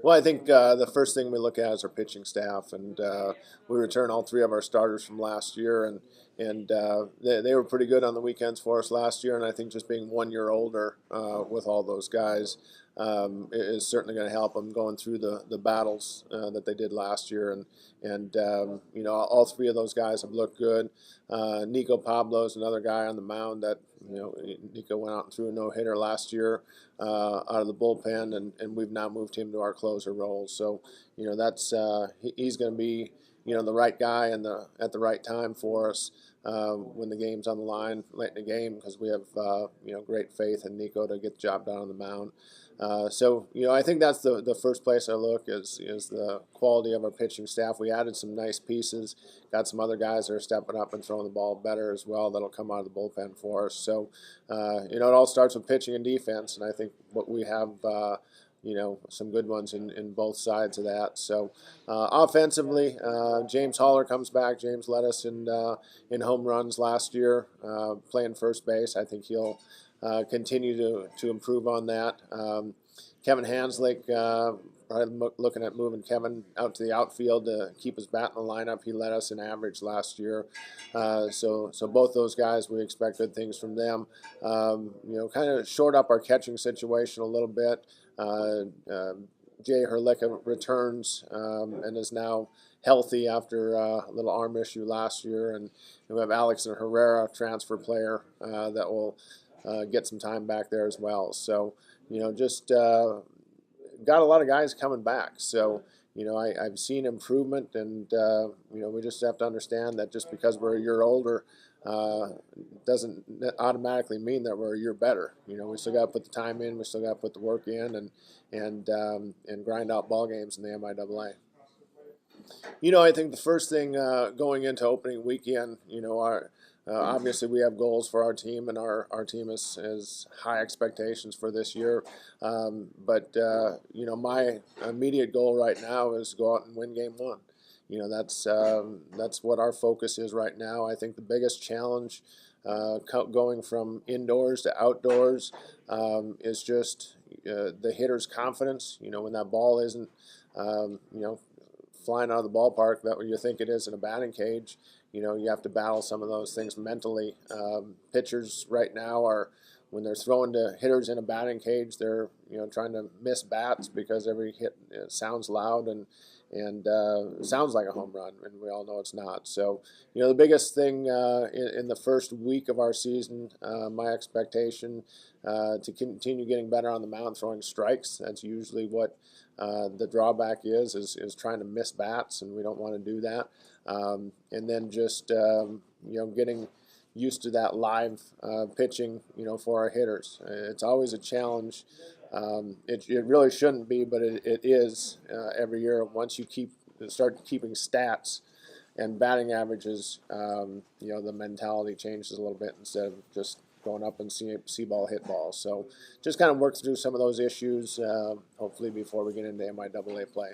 Well, I think the first thing we look at is our pitching staff, and we return all three of our starters from last year, and they were pretty good on the weekends for us last year. And I think just being 1 year older with all those guys is certainly going to help them going through the battles that they did last year. And all three of those guys have looked good. Nico Pablo is another guy on the mound that Nico went out and threw a no-hitter last year out of the bullpen, and we've now moved him to our closer role. So that's he's going to be the right guy and at the right time for us when the game's on the line late in the game, because we have great faith in Nico to get the job done on the mound. So I think that's the first place I look is the quality of our pitching staff. We added some nice pieces, got some other guys that are stepping up and throwing the ball better as well. That'll come out of the bullpen for us. So it all starts with pitching and defense, and I think what we have. Some good ones in both sides of that. So offensively, James Haller comes back. James led us in home runs last year, playing first base. I think he'll continue to improve on that. Kevin Hanslick, probably looking at moving Kevin out to the outfield to keep his bat in the lineup. He led us in average last year. So both those guys, we expect good things from them. Kind of short up our catching situation a little bit. Jay Herlicka returns and is now healthy after a little arm issue last year. And we have Alex Herrera, transfer player, that will get some time back there as well. So, just got a lot of guys coming back. So, I've seen improvement, and, we just have to understand that just because we're a year older doesn't automatically mean that we're a year better. We still got to put the time in, we still got to put the work in, and grind out ball games in the MIAA. I think the first thing going into opening weekend, obviously we have goals for our team, and our team has high expectations for this year. But my immediate goal right now is to go out and win game one. That's what our focus is right now. I think the biggest challenge going from indoors to outdoors is just the hitter's confidence. When that ball isn't, flying out of the ballpark that you think it is in a batting cage, you have to battle some of those things mentally. Pitchers right now are, when they're throwing to hitters in a batting cage, they're trying to miss bats because every hit sounds loud and sounds like a home run, and we all know it's not. So, the biggest thing in the first week of our season, my expectation to continue getting better on the mound, throwing strikes. That's usually what the drawback is trying to miss bats, and we don't want to do that. And then just getting used to that live pitching, for our hitters. It's always a challenge. It really shouldn't be, but it is every year. Once you start keeping stats and batting averages, the mentality changes a little bit instead of just going up and see ball, hit ball. So just kind of work through some of those issues, hopefully before we get into MIAA play.